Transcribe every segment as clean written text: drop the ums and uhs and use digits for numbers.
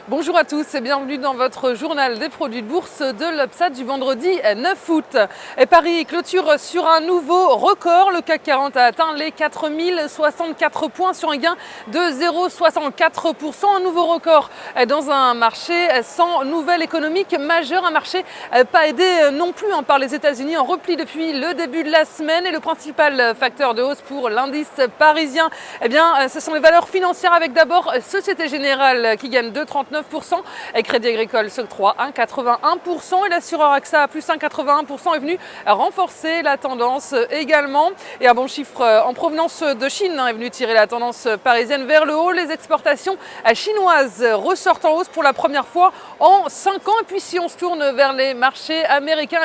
Bonjour à tous et bienvenue dans votre journal des produits de bourse de l'UPSAT du vendredi 9 août. Et Paris clôture sur un nouveau record. Le CAC 40 a atteint les 4064 points sur un gain de 0,64%. Un nouveau record dans un marché sans nouvelle économique majeure. Un marché pas aidé non plus par les États-Unis en repli depuis le début de la semaine. Et le principal facteur de hausse pour l'indice parisien, ce sont les valeurs financières avec d'abord Société Générale qui gagne 2,39%. Et Crédit Agricole s'octroie 1,81%. Et l'assureur AXA à plus 1,81% est venu renforcer la tendance également. Et un bon chiffre en provenance de Chine est venu tirer la tendance parisienne vers le haut. Les exportations chinoises ressortent en hausse pour la première fois en 5 ans. Et puis si on se tourne vers les marchés américains,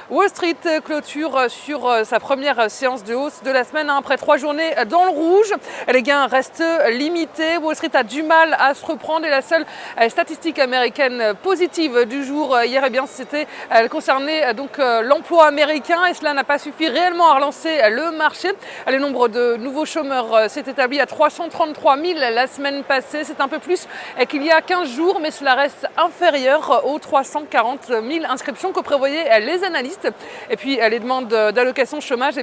Wall Street clôture sur sa première séance de hausse de la semaine après 3 journées dans le rouge. Les gains restent limités. Wall Street a du mal à se reprendre et la seule statistique américaine positive du jour hier, elle concernait donc l'emploi américain et cela n'a pas suffi réellement à relancer le marché. Le nombre de nouveaux chômeurs s'est établi à 333 000 la semaine passée. C'est un peu plus qu'il y a 15 jours, mais cela reste inférieur aux 340 000 inscriptions que prévoyaient les analystes. Et puis les demandes d'allocation chômage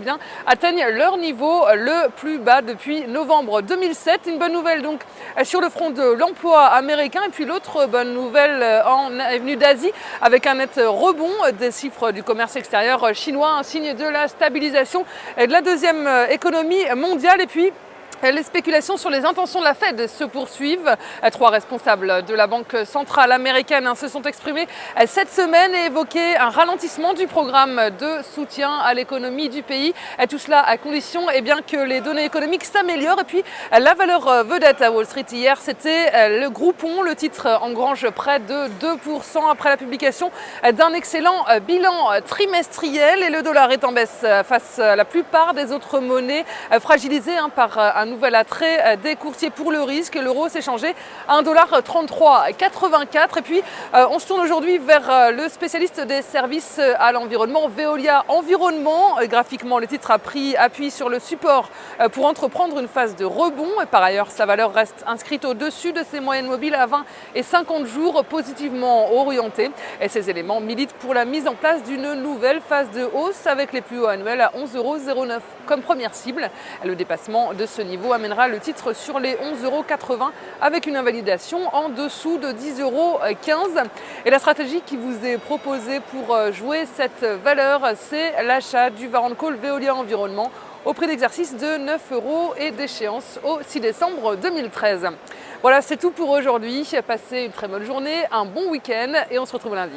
atteignent leur niveau le plus bas depuis novembre 2007. Une bonne nouvelle donc sur le front de l'emploi américain. Et puis l'autre bonne nouvelle est venue d'Asie avec un net rebond des chiffres du commerce extérieur chinois, un signe de la stabilisation de la deuxième économie mondiale. Et puis les spéculations sur les intentions de la Fed se poursuivent. 3 responsables de la Banque centrale américaine se sont exprimés cette semaine et évoqué un ralentissement du programme de soutien à l'économie du pays. Tout cela à condition que les données économiques s'améliorent. Et puis la valeur vedette à Wall Street hier, c'était le Groupon. Le titre engrange près de 2% après la publication d'un excellent bilan trimestriel. Et le dollar est en baisse face à la plupart des autres monnaies fragilisées par un nouvel attrait des courtiers pour le risque. L'euro s'est changé à 1,3384. Et puis on se tourne aujourd'hui vers le spécialiste des services à l'environnement, Veolia Environnement. Graphiquement, le titre a pris appui sur le support pour entreprendre une phase de rebond. Et par ailleurs, sa valeur reste inscrite au-dessus de ses moyennes mobiles à 20 et 50 jours positivement orientées. Et ces éléments militent pour la mise en place d'une nouvelle phase de hausse avec les plus hauts annuels à 11,09 € comme première cible. Le dépassement de ce niveau amènera le titre sur les 11,80 € avec une invalidation en dessous de 10,15 €. Et la stratégie qui vous est proposée pour jouer cette valeur, c'est l'achat du Warrant Call Veolia Environnement au prix d'exercice de 9 € et d'échéance au 6 décembre 2013. Voilà, c'est tout pour aujourd'hui. Passez une très bonne journée, un bon week-end et on se retrouve lundi.